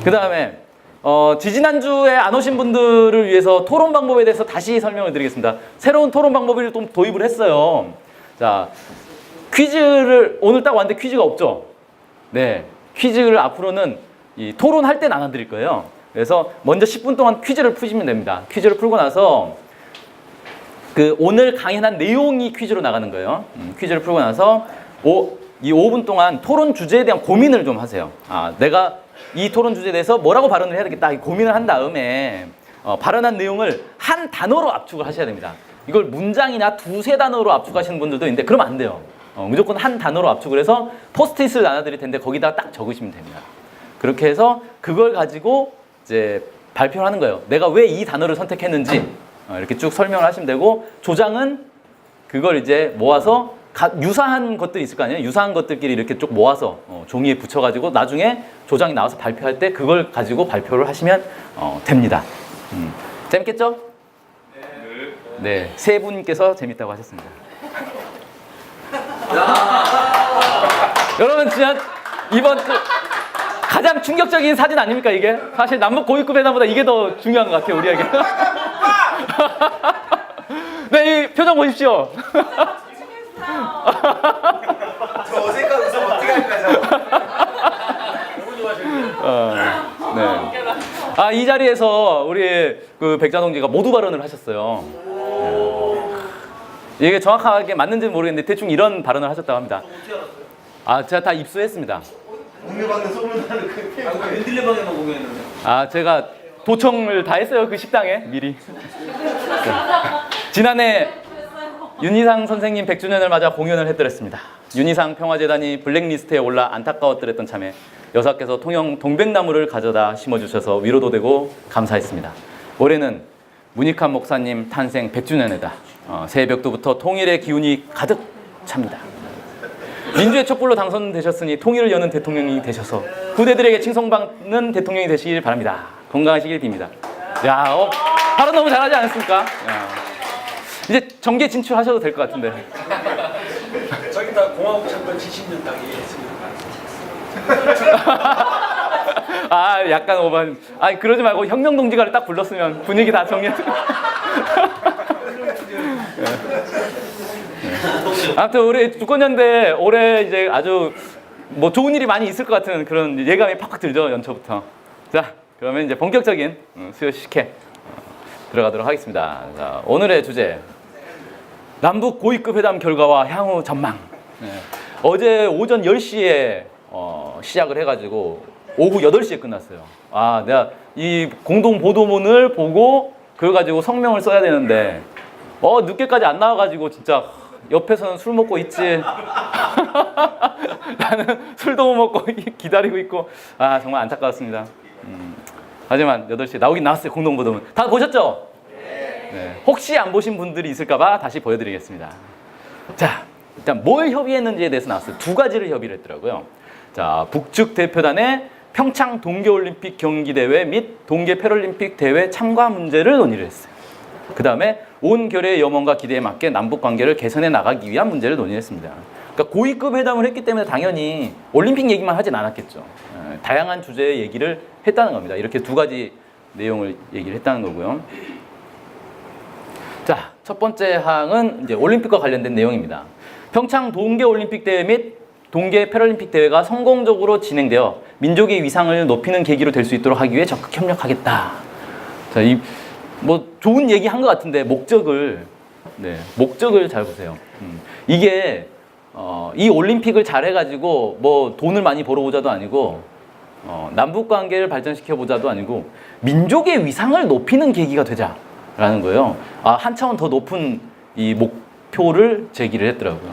그 다음에 지지난주에 안 오신 분들을 위해서 토론 방법에 대해서 다시 설명을 드리겠습니다. 새로운 토론 방법을 좀 도입을 했어요. 자, 퀴즈를 오늘 딱 왔는데 퀴즈가 없죠? 네, 퀴즈를 앞으로는 이 토론할 때 나눠드릴 거예요. 그래서 먼저 10분 동안 퀴즈를 푸시면 됩니다. 퀴즈를 풀고 나서 그 오늘 강연한 내용이 퀴즈로 나가는 거예요. 퀴즈를 풀고 나서 이 5분 동안 토론 주제에 대한 고민을 좀 하세요. 내가 이 토론 주제에 대해서 뭐라고 발언을 해야 되겠다 고민을 한 다음에 발언한 내용을 한 단어로 압축을 하셔야 됩니다. 이걸 문장이나 두세 단어로 압축하시는 분들도 있는데 그러면 안 돼요. 무조건 한 단어로 압축을 해서 포스트잇을 나눠드릴 텐데 거기다가 딱 적으시면 됩니다. 그렇게 해서 그걸 가지고 이제 발표를 하는 거예요. 내가 왜 이 단어를 선택했는지 이렇게 쭉 설명을 하시면 되고, 조장은 그걸 이제 모아서 유사한 것들이 있을 거 아니에요. 유사한 것들끼리 이렇게 쭉 모아서 종이에 붙여가지고 나중에 조장이 나와서 발표할 때 그걸 가지고 발표를 하시면 됩니다. 재밌겠죠? 네, 세 분께서 재밌다고 하셨습니다. 여러분 진짜 이번 주 가장 충격적인 사진 아닙니까 이게? 사실 남북 고위급 회담보다 이게 더 중요한 것 같아요 우리에게. 네, 이 표정 보십시오. 저 어색한 웃음 어떻게 할까요? 너무 좋아하시네요. 네. 이 자리에서 우리 그 백자 동지가 모두 발언을 하셨어요. 이게 정확하게 맞는지는 모르겠는데 대충 이런 발언을 하셨다고 합니다. 제가 다 입수했습니다. 동네방네 소문나는 그 웬딜레방에만 공연했는데. 제가 도청을 다 했어요 그 식당에 미리. 지난해 윤희상 선생님 100주년을 맞아 공연을 해드렸습니다. 윤희상 평화재단이 블랙리스트에 올라 안타까웠더랬던 참에 여사께서 통영 동백나무를 가져다 심어주셔서 위로도 되고 감사했습니다. 올해는 문익환 목사님 탄생 100주년에다 새벽부터 통일의 기운이 가득 찹니다. 민주의 촛불로 당선되셨으니 통일을 여는 대통령이 되셔서 부대들에게 칭송받는 대통령이 되시길 바랍니다. 건강하시길 빕니다. 야, 발언 너무 잘하지 않았습니까? 야. 이제 정계 진출하셔도 될 것 같은데. 저기 다 공화국 창건 70년 땅이 약간 오반. 그러지 말고 혁명 동지가를 딱 불렀으면 분위기 다 정리해. 아무튼 우리 주권연대 올해 이제 아주 뭐 좋은 일이 많이 있을 것 같은 그런 예감이 팍팍 들죠 연초부터. 자, 그러면 이제 본격적인 수요 식회 들어가도록 하겠습니다. 자, 오늘의 주제 남북 고위급 회담 결과와 향후 전망. 어제 오전 10시에 시작을 해가지고 오후 8시에 끝났어요. 내가 이 공동 보도문을 보고 그걸 가지고 성명을 써야 되는데 늦게까지 안 나와가지고 진짜 옆에서는 술 먹고 있지. 나는 술도 못 먹고 기다리고 있고. 정말 안타까웠습니다. 하지만 8시에 나오긴 나왔어요. 공동보도문 다 보셨죠? 네. 혹시 안 보신 분들이 있을까봐 다시 보여드리겠습니다. 자, 일단 뭘 협의했는지에 대해서 나왔어요. 두 가지를 협의를 했더라고요. 자, 북측 대표단의 평창 동계올림픽 경기대회 및 동계 패럴림픽 대회 참가 문제를 논의를 했어요. 그 다음에 온 결의의 염원과 기대에 맞게 남북 관계를 개선해 나가기 위한 문제를 논의했습니다. 그러니까 고위급 회담을 했기 때문에 당연히 올림픽 얘기만 하진 않았겠죠. 다양한 주제의 얘기를 했다는 겁니다. 이렇게 두 가지 내용을 얘기를 했다는 거고요. 자, 첫 번째 항은 이제 올림픽과 관련된 내용입니다. 평창 동계올림픽 대회 및 동계 패럴림픽 대회가 성공적으로 진행되어 민족의 위상을 높이는 계기로 될 수 있도록 하기 위해 적극 협력하겠다. 자, 뭐 좋은 얘기 한 것 같은데 목적을 잘 보세요. 이게 이 올림픽을 잘 해가지고 뭐 돈을 많이 벌어보자도 아니고 남북 관계를 발전시켜 보자도 아니고 민족의 위상을 높이는 계기가 되자라는 거예요. 한 차원 더 높은 이 목표를 제기를 했더라고요.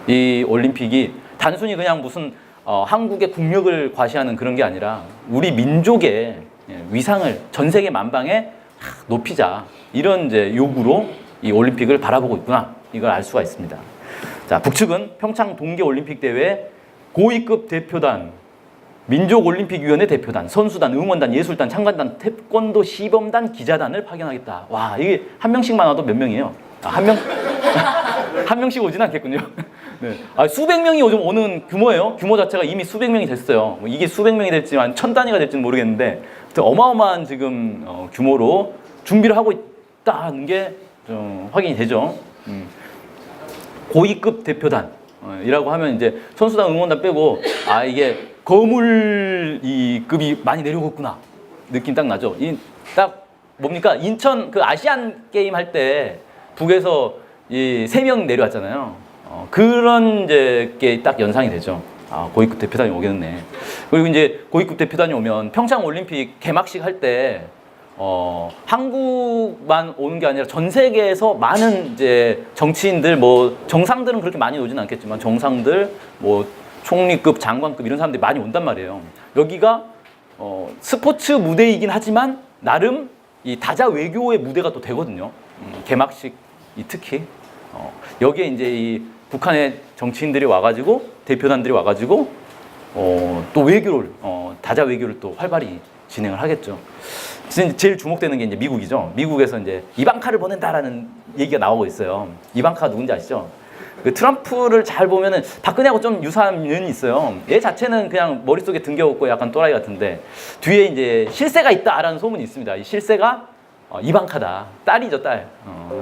이 올림픽이 단순히 그냥 무슨 한국의 국력을 과시하는 그런 게 아니라 우리 민족의 위상을 전 세계 만방에 높이자, 이런 이제 요구로 이 올림픽을 바라보고 있구나, 이걸 알 수가 있습니다. 자, 북측은 평창 동계올림픽 대회 고위급 대표단, 민족올림픽위원회 대표단, 선수단, 응원단, 예술단, 참관단, 태권도 시범단, 기자단을 파견하겠다. 와, 이게 한 명씩만 와도 몇 명이에요? 한 한 명씩 오진 않겠군요. 네. 아, 수백 명이 요즘 오는 규모예요. 규모 자체가 이미 수백 명이 됐어요. 뭐 이게 수백 명이 될지 한 1000단위가 될지는 모르겠는데 어마어마한 지금 규모로 준비를 하고 있다는 게 좀 확인이 되죠. 고위급 대표단이라고 하면 이제 선수단 응원단 빼고 아 이게 거물 이 급이 많이 내려오고 있구나 느낌 딱 나죠. 딱 뭡니까 인천 그 아시안 게임 할 때 북에서 이 3명 내려왔잖아요. 그런 이제 게 딱 연상이 되죠. 아 고위급 대표단이 오겠네. 그리고 이제 고위급 대표단이 오면 평창 올림픽 개막식 할 때 한국만 오는 게 아니라 전 세계에서 많은 이제 정치인들 뭐 정상들은 그렇게 많이 오진 않겠지만 정상들 뭐 총리급 장관급 이런 사람들이 많이 온단 말이에요. 여기가 스포츠 무대이긴 하지만 나름 이 다자 외교의 무대가 또 되거든요. 개막식 특히 여기에 이제 이 북한의 정치인들이 와가지고 대표단들이 와가지고 또 외교를 다자 외교를 또 활발히 진행을 하겠죠. 제일 주목되는 게 이제 미국이죠. 미국에서 이제 이방카를 보낸다라는 얘기가 나오고 있어요. 이방카가 누군지 아시죠? 그 트럼프를 잘 보면은 박근혜하고 좀 유사한 면이 있어요. 얘 자체는 그냥 머릿속에 등겨없고 약간 또라이 같은데 뒤에 이제 실세가 있다라는 소문이 있습니다. 이 실세가 이방카다. 딸이죠, 딸.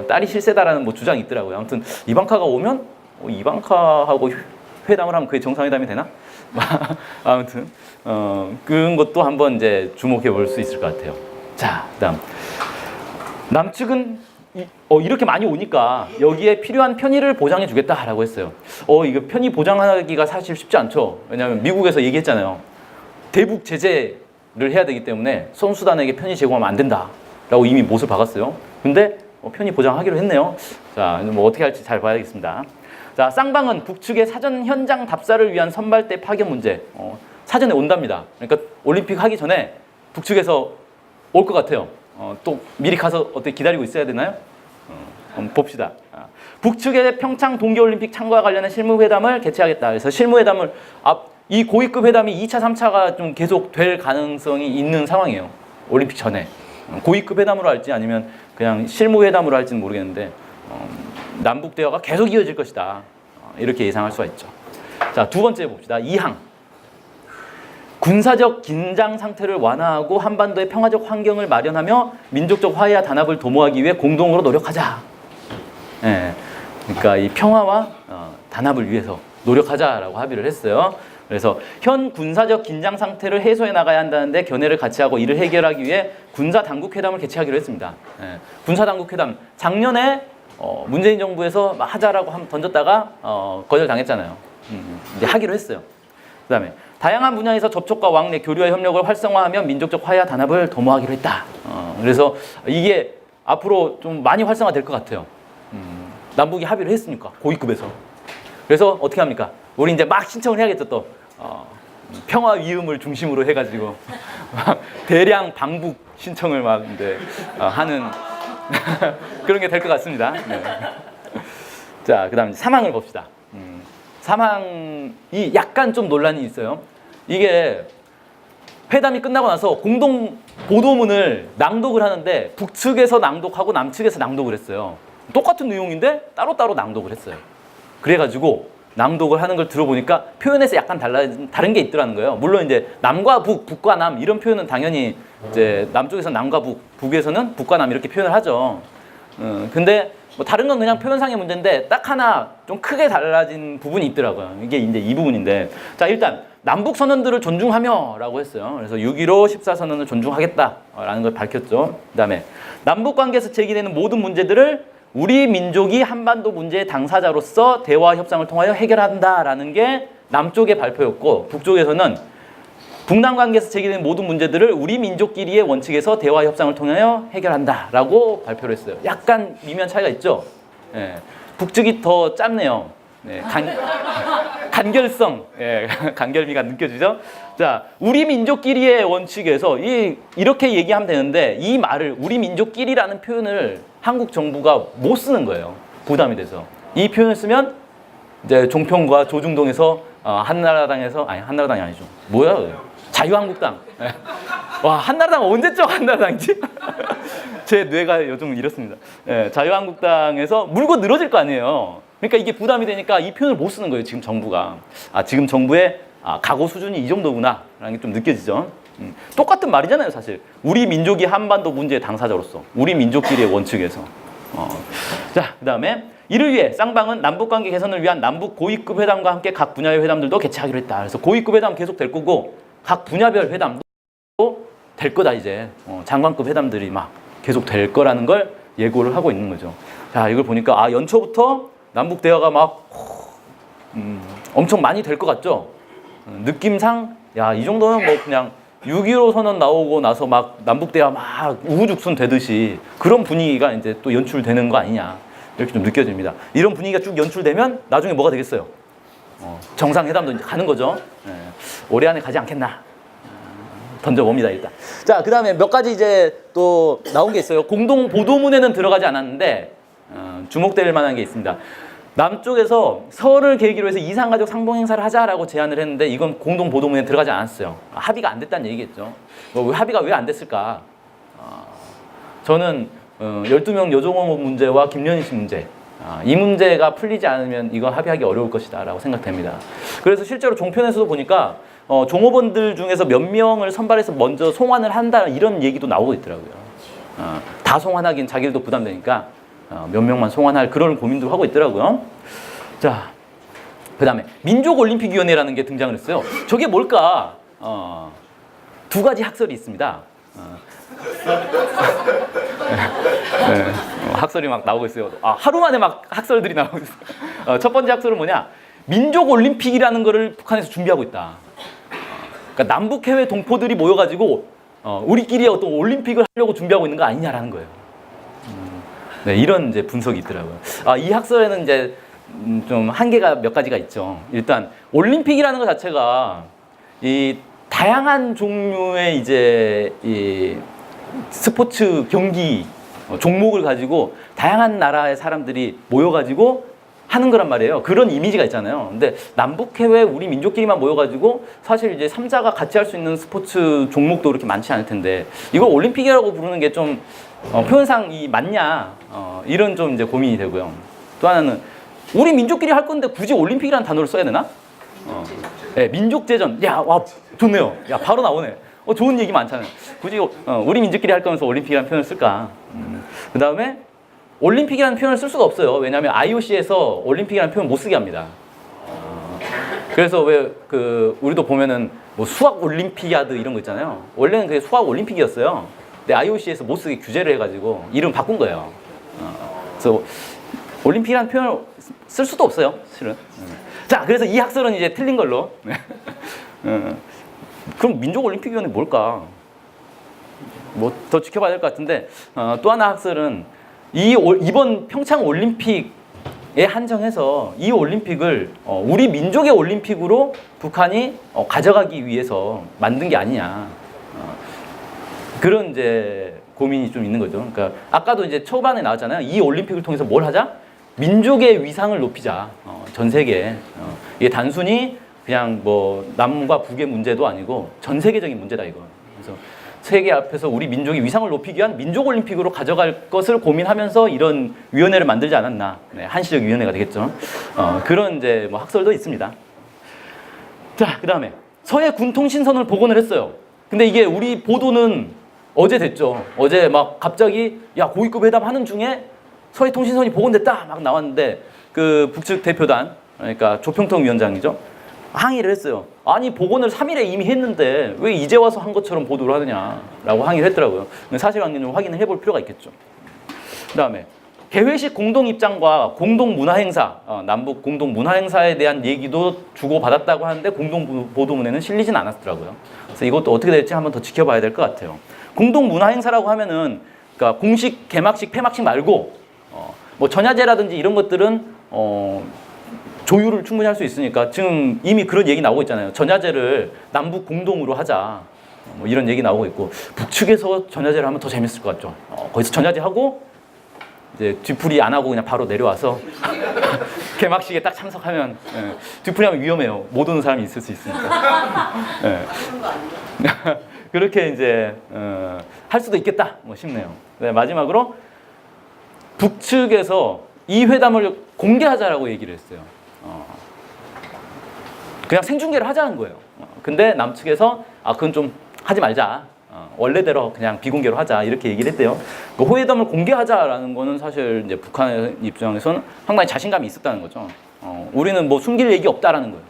딸이 실세다라는 뭐 주장이 있더라고요. 아무튼 이방카가 오면 이방카하고 회담을 하면 그게 정상회담이 되나? 아무튼 그런 것도 한번 이제 주목해 볼 수 있을 것 같아요. 자, 그다음 남측은 이렇게 많이 오니까 여기에 필요한 편의를 보장해 주겠다라고 했어요. 이거 편의 보장하기가 사실 쉽지 않죠. 왜냐하면 미국에서 얘기했잖아요. 대북 제재를 해야 되기 때문에 선수단에게 편의 제공하면 안 된다라고 이미 못을 박았어요. 근데 편의 보장하기로 했네요. 자, 뭐 어떻게 할지 잘 봐야겠습니다. 자, 쌍방은 북측의 사전 현장 답사를 위한 선발대 파견 문제 사전에 온답니다. 그러니까 올림픽 하기 전에 북측에서 올 것 같아요. 또 미리 가서 어떻게 기다리고 있어야 되나요? 한번 봅시다. 북측의 평창 동계올림픽 참가와 관련한 실무회담을 개최하겠다. 그래서 실무회담을 이 고위급 회담이 2차, 3차가 좀 계속 될 가능성이 있는 상황이에요. 올림픽 전에. 고위급 회담으로 할지 아니면 그냥 실무회담으로 할지는 모르겠는데 남북 대화가 계속 이어질 것이다. 이렇게 예상할 수가 있죠. 자, 두 번째 봅시다. 2항. 군사적 긴장 상태를 완화하고 한반도의 평화적 환경을 마련하며 민족적 화해와 단합을 도모하기 위해 공동으로 노력하자. 예, 그러니까 이 평화와 단합을 위해서 노력하자라고 합의를 했어요. 그래서 현 군사적 긴장 상태를 해소해 나가야 한다는데 견해를 같이 하고 이를 해결하기 위해 군사 당국 회담을 개최하기로 했습니다. 예, 군사 당국 회담 작년에 문재인 정부에서 하자라고 던졌다가 거절당했잖아요. 이제 하기로 했어요. 그다음에 다양한 분야에서 접촉과 왕래, 교류와 협력을 활성화하며 민족적 화해와 단합을 도모하기로 했다. 그래서 이게 앞으로 좀 많이 활성화될 것 같아요. 남북이 합의를 했으니까 고위급에서. 그래서 어떻게 합니까? 우리 이제 막 신청을 해야겠죠 또. 평화 위음을 중심으로 해가지고 대량 방북 신청을 막 이제 하는 그런 게 될 것 같습니다. 네. 자, 그다음 3항을 봅시다. 3항이 약간 좀 논란이 있어요. 이게 회담이 끝나고 나서 공동 보도문을 낭독을 하는데 북측에서 낭독하고 남측에서 낭독을 했어요. 똑같은 내용인데 따로따로 낭독을 했어요. 그래가지고 낭독을 하는 걸 들어보니까 표현에서 약간 다른 게 있더라는 거예요. 물론 이제 남과 북, 북과 남 이런 표현은 당연히 이제 남쪽에서 남과 북, 북에서는 북과 남 이렇게 표현을 하죠. 근데 뭐 다른 건 그냥 표현상의 문제인데 딱 하나 좀 크게 달라진 부분이 있더라고요. 이게 이제 이 부분인데, 자, 일단 남북 선언들을 존중하며라고 했어요. 그래서 6.15 14선언을 존중하겠다라는 걸 밝혔죠. 그다음에 남북 관계에서 제기되는 모든 문제들을 우리 민족이 한반도 문제의 당사자로서 대화 협상을 통하여 해결한다라는 게 남쪽의 발표였고, 북쪽에서는 북남 관계에서 제기되는 모든 문제들을 우리 민족끼리의 원칙에서 대화 협상을 통하여 해결한다라고 발표를 했어요. 약간 미묘한 차이가 있죠. 예, 북측이 더 짧네요. 예, 간결성, 예, 간결미가 느껴지죠. 자, 우리 민족끼리의 원칙에서 이렇게 얘기하면 되는데 이 말을 우리 민족끼리라는 표현을 한국 정부가 못 쓰는 거예요. 부담이 돼서 이 표현을 쓰면 이제 종평과 조중동에서 한나라당에서 한나라당이 아니죠. 뭐야? 자유한국당. 와, 한나라당 언제적 한나라당이지? 제 뇌가 요즘 이렇습니다. 예, 자유한국당에서 물고 늘어질 거 아니에요. 그러니까 이게 부담이 되니까 이 표현을 못 쓰는 거예요. 지금 정부가. 지금 정부의 각오 수준이 이 정도구나 라는 게 좀 느껴지죠. 똑같은 말이잖아요, 사실. 우리 민족이 한반도 문제의 당사자로서 우리 민족끼리의 원칙에서. 자, 그다음에 이를 위해 쌍방은 남북관계 개선을 위한 남북 고위급 회담과 함께 각 분야의 회담들도 개최하기로 했다. 그래서 고위급 회담 계속 될 거고 각 분야별 회담도 될 거다 이제. 장관급 회담들이 막 계속 될 거라는 걸 예고를 하고 있는 거죠. 자, 이걸 보니까 연초부터 남북 대화가 막 엄청 많이 될 것 같죠? 느낌상 이 정도면 뭐 그냥 6.15 선언 나오고 나서 막 남북 대화 막 우후죽순 되듯이 그런 분위기가 이제 또 연출되는 거 아니냐 이렇게 좀 느껴집니다. 이런 분위기가 쭉 연출되면 나중에 뭐가 되겠어요? 정상회담도 이제 가는 거죠. 올해 안에 가지 않겠나? 던져봅니다 일단. 자, 그 다음에 몇 가지 이제 또 나온 게 있어요. 공동 보도문에는 들어가지 않았는데 주목될 만한 게 있습니다. 남쪽에서 설을 계기로 해서 이산가족 상봉 행사를 하자라고 제안을 했는데 이건 공동 보도문에 들어가지 않았어요. 합의가 안 됐다는 얘기겠죠. 합의가 왜 안 됐을까? 저는 12명 여종호 문제와 김연희 씨 문제, 이 문제가 풀리지 않으면 이거 합의하기 어려울 것이다 라고 생각됩니다. 그래서 실제로 종편에서도 보니까 종업원들 중에서 몇 명을 선발해서 먼저 송환을 한다 이런 얘기도 나오고 있더라고요. 다 송환하긴 자기들도 부담되니까 몇 명만 송환할 그런 고민도 하고 있더라고요. 자, 그 다음에 민족올림픽위원회라는 게 등장을 했어요. 저게 뭘까? 두 가지 학설이 있습니다. 학설이 막 나오고 있어요. 하루 만에 막 학설들이 나오고 있어요. 첫 번째 학설은 뭐냐? 민족올림픽이라는 거를 북한에서 준비하고 있다. 그러니까 남북 해외 동포들이 모여가지고 우리끼리 어떤 올림픽을 하려고 준비하고 있는 거 아니냐라는 거예요. 네, 이런 이제 분석이 있더라고요. 이 학설에는 이제 좀 한계가 몇 가지가 있죠. 일단 올림픽이라는 것 자체가 이 다양한 종류의 이제 이 스포츠 경기 종목을 가지고 다양한 나라의 사람들이 모여가지고 하는 거란 말이에요. 그런 이미지가 있잖아요. 근데 남북 해외 우리 민족끼리만 모여가지고 사실 이제 3자가 같이 할 수 있는 스포츠 종목도 그렇게 많지 않을 텐데 이걸 올림픽이라고 부르는 게 좀 표현상 맞냐 이런 좀 이제 고민이 되고요. 또 하나는 우리 민족끼리 할 건데 굳이 올림픽이라는 단어를 써야 되나? 네, 민족제전. 와 좋네요. 바로 나오네. 좋은 얘기 많잖아요. 굳이 우리 민족끼리 할 거면서 올림픽이라는 표현을 쓸까? 그 다음에 올림픽이라는 표현을 쓸 수가 없어요. 왜냐하면 IOC에서 올림픽이라는 표현 못 쓰게 합니다. 그래서 왜 우리도 보면은 뭐 수학 올림피아드 이런 거 있잖아요. 원래는 그게 수학 올림픽이었어요. 근데 IOC에서 못 쓰게 규제를 해가지고 이름 바꾼 거예요. 그래서 올림픽이라는 표현을 쓸 수도 없어요, 실은. 자, 그래서 이 학설은 이제 틀린 걸로. 그럼 민족올림픽위원회 뭘까? 뭐 더 지켜봐야 될 것 같은데 또 하나 학설은 이번 평창 올림픽에 한정해서 이 올림픽을 우리 민족의 올림픽으로 북한이 가져가기 위해서 만든 게 아니냐. 그런 이제 고민이 좀 있는 거죠. 그러니까 아까도 이제 초반에 나왔잖아요. 이 올림픽을 통해서 뭘 하자? 민족의 위상을 높이자. 전 세계에. 이게 단순히 그냥 뭐 남과 북의 문제도 아니고 전 세계적인 문제다 이거. 그래서 세계 앞에서 우리 민족의 위상을 높이기 위한 민족올림픽으로 가져갈 것을 고민하면서 이런 위원회를 만들지 않았나. 네, 한시적 위원회가 되겠죠. 그런 이제 뭐 학설도 있습니다. 자, 그 다음에 서해 군통신선을 복원을 했어요. 근데 이게 우리 보도는 어제 됐죠. 어제 막 갑자기 고위급 회담 하는 중에 서해 통신선이 복원됐다 막 나왔는데 그 북측 대표단 그러니까 조평통 위원장이죠. 항의를 했어요. 아니 복원을 3일에 이미 했는데 왜 이제 와서 한 것처럼 보도를 하느냐라고 항의를 했더라고요. 사실관계는 좀 확인을 해볼 필요가 있겠죠. 그다음에 개회식 공동 입장과 공동 문화 행사, 남북 공동 문화 행사에 대한 얘기도 주고받았다고 하는데 공동 보도문에는 실리진 않았더라고요. 그래서 이것도 어떻게 될지 한번 더 지켜봐야 될 것 같아요. 공동 문화 행사라고 하면은 그러니까 공식 개막식, 폐막식 말고 뭐 전야제라든지 이런 것들은 조율을 충분히 할 수 있으니까 지금 이미 그런 얘기 나오고 있잖아요. 전야제를 남북 공동으로 하자. 뭐 이런 얘기 나오고 있고 북측에서 전야제를 하면 더 재밌을 것 같죠. 거기서 전야제 하고 이제 뒤풀이 안 하고 그냥 바로 내려와서 개막식에 딱 참석하면 뒤풀이 하면 위험해요. 못 오는 사람이 있을 수 있으니까. 그렇게 이제 할 수도 있겠다 뭐 싶네요. 네, 마지막으로 북측에서 이 회담을 공개하자라고 얘기를 했어요. 그냥 생중계를 하자는 거예요. 근데 남측에서 그건 좀 하지 말자. 원래대로 그냥 비공개로 하자 이렇게 얘기를 했대요. 그 호회담을 공개하자라는 거는 사실 이제 북한의 입장에서는 상당히 자신감이 있었다는 거죠. 우리는 뭐 숨길 얘기 없다라는 거예요.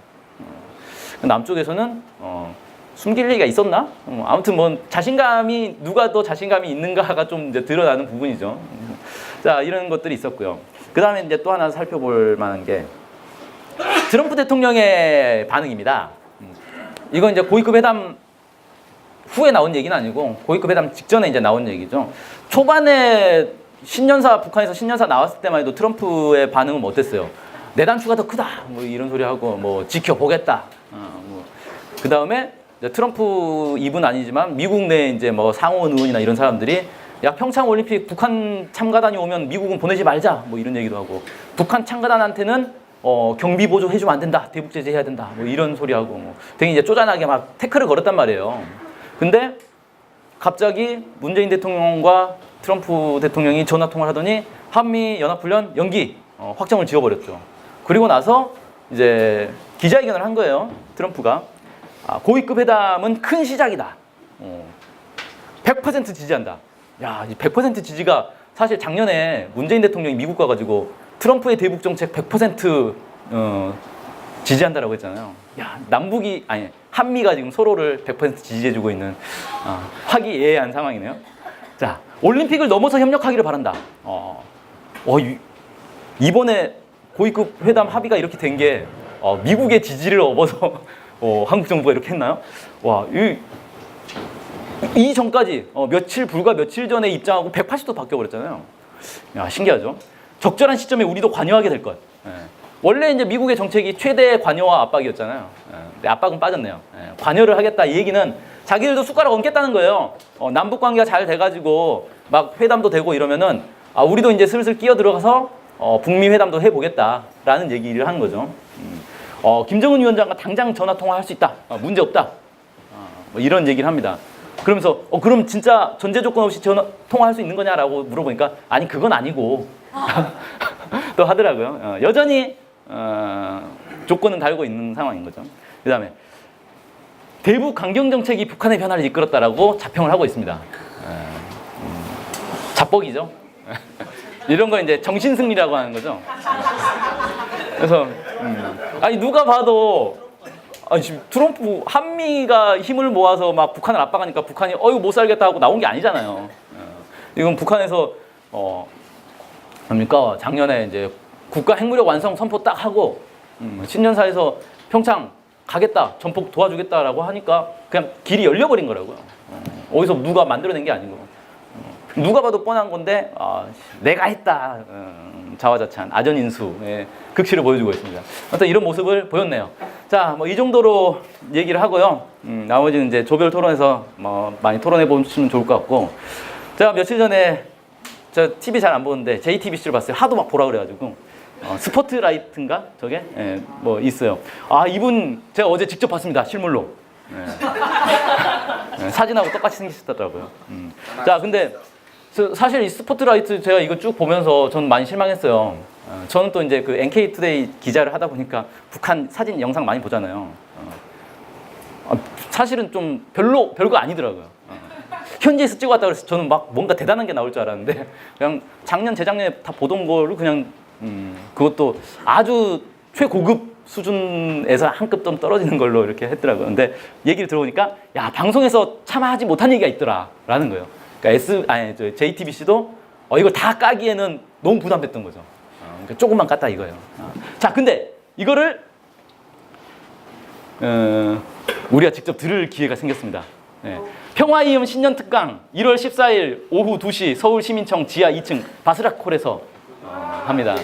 남쪽에서는 숨길 얘기가 있었나? 아무튼 뭐 자신감이 누가 더 자신감이 있는가가 좀 이제 드러나는 부분이죠. 자, 이런 것들이 있었고요. 그 다음에 이제 또 하나 살펴볼 만한 게 트럼프 대통령의 반응입니다. 이건 이제 고위급 회담 후에 나온 얘기는 아니고 고위급 회담 직전에 이제 나온 얘기죠. 초반에 신년사 북한에서 신년사 나왔을 때만 해도 트럼프의 반응은 어땠어요? 내 단추가 더 크다. 뭐 이런 소리 하고 뭐 지켜보겠다. 그 다음에 트럼프 입은 아니지만 미국 내 이제 뭐 상원 의원이나 이런 사람들이 야 평창 올림픽 북한 참가단이 오면 미국은 보내지 말자. 뭐 이런 얘기도 하고 북한 참가단한테는 경비 보조 해주면 안 된다. 대북 제재해야 된다. 뭐 이런 소리 하고 뭐 되게 이제 쪼잔하게 막 태클을 걸었단 말이에요. 근데 갑자기 문재인 대통령과 트럼프 대통령이 전화 통화를 하더니 한미 연합훈련 연기 확정을 지어버렸죠. 그리고 나서 이제 기자회견을 한 거예요. 트럼프가 고위급 회담은 큰 시작이다. 100% 지지한다. 야, 이 100% 지지가 사실 작년에 문재인 대통령이 미국 가가지고 트럼프의 대북 정책 100% 지지한다라고 했잖아요. 야, 한미가 지금 서로를 100% 지지해주고 있는 화기애애한 상황이네요. 자, 올림픽을 넘어서 협력하기를 바란다. 이번에 고위급 회담 합의가 이렇게 된 게 미국의 지지를 얻어서 한국 정부가 이렇게 했나요? 와, 이 전까지 불과 며칠 전에 입장하고 180도 바뀌어버렸잖아요. 야, 신기하죠? 적절한 시점에 우리도 관여하게 될 것. 원래 이제 미국의 정책이 최대 관여와 압박이었잖아요. 근데 압박은 빠졌네요. 관여를 하겠다 이 얘기는 자기들도 숟가락 얹겠다는 거예요. 남북 관계가 잘 돼가지고 막 회담도 되고 이러면은 우리도 이제 슬슬 끼어 들어가서 북미 회담도 해보겠다라는 얘기를 하는 거죠. 김정은 위원장과 당장 전화 통화할 수 있다. 문제 없다. 뭐 이런 얘기를 합니다. 그러면서 그럼 진짜 전제 조건 없이 전화 통화할 수 있는 거냐라고 물어보니까 아니 그건 아니고 또 하더라고요. 여전히 조건은 달고 있는 상황인 거죠. 그다음에 대북 강경 정책이 북한의 변화를 이끌었다라고 자평을 하고 있습니다. 자뻑이죠. 이런 거 이제 정신 승리라고 하는 거죠. 그래서 아니 누가 봐도 지금 트럼프 한미가 힘을 모아서 막 북한을 압박하니까 북한이 이거 못 살겠다 하고 나온 게 아니잖아요. 이건 북한에서 뭡니까 작년에 이제 국가 핵무력 완성 선포 딱 하고 신년사에서 평창 가겠다 전폭 도와주겠다라고 하니까 그냥 길이 열려버린 거라고요. 어디서 누가 만들어낸 게 아니고 누가 봐도 뻔한 건데 내가 했다. 자화자찬 아전인수의 극치를 보여주고 있습니다. 어떤 이런 모습을 보였네요. 자, 뭐 이 정도로 얘기를 하고요. 나머지는 이제 조별 토론에서 뭐 많이 토론해 보시면 좋을 것 같고, 제가 며칠 전에 저 TV 잘 안 보는데 JTBC를 봤어요. 하도 막 보라 그래가지고 스포트라이트인가 저게 뭐 있어요. 이분 제가 어제 직접 봤습니다. 실물로. 사진하고 똑같이 생기셨더라고요. 자, 근데 사실 이 스포트라이트 제가 이거 쭉 보면서 저는 많이 실망했어요. 저는 또 이제 그 NK투데이 기자를 하다 보니까 북한 사진 영상 많이 보잖아요. 사실은 좀 별거 아니더라고요. 현지에서 찍어왔다 그래서 저는 막 뭔가 대단한 게 나올 줄 알았는데 그냥 작년 재작년에 다 보던 거를 그냥 그것도 아주 최고급 수준에서 한 급 좀 떨어지는 걸로 이렇게 했더라고요. 근데 얘기를 들어보니까 야 방송에서 차마 하지 못한 얘기가 있더라라는 거예요. 그러니까 JTBC도 이걸 다 까기에는 너무 부담됐던 거죠. 그러니까 조금만 깠다 이거예요. 자, 근데 이거를 우리가 직접 들을 기회가 생겼습니다. 평화이음 신년특강 1월 14일 오후 2시 서울시민청 지하 2층 바스락홀에서 합니다.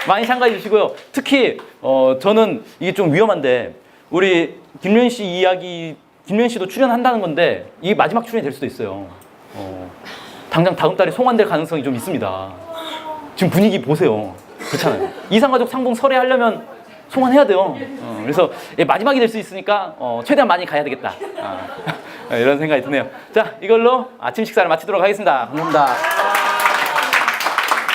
많이 참가해 주시고요. 특히 저는 이게 좀 위험한데 우리 김윤 씨도 출연한다는 건데 이게 마지막 출연이 될 수도 있어요. 당장 다음 달에 송환될 가능성이 좀 있습니다. 지금 분위기 보세요. 그렇잖아요. 이상가족 상봉 설회하려면 송환해야 돼요. 그래서 마지막이 될 수 있으니까 최대한 많이 가야 되겠다. 이런 생각이 드네요. 자, 이걸로 아침 식사를 마치도록 하겠습니다. 감사합니다.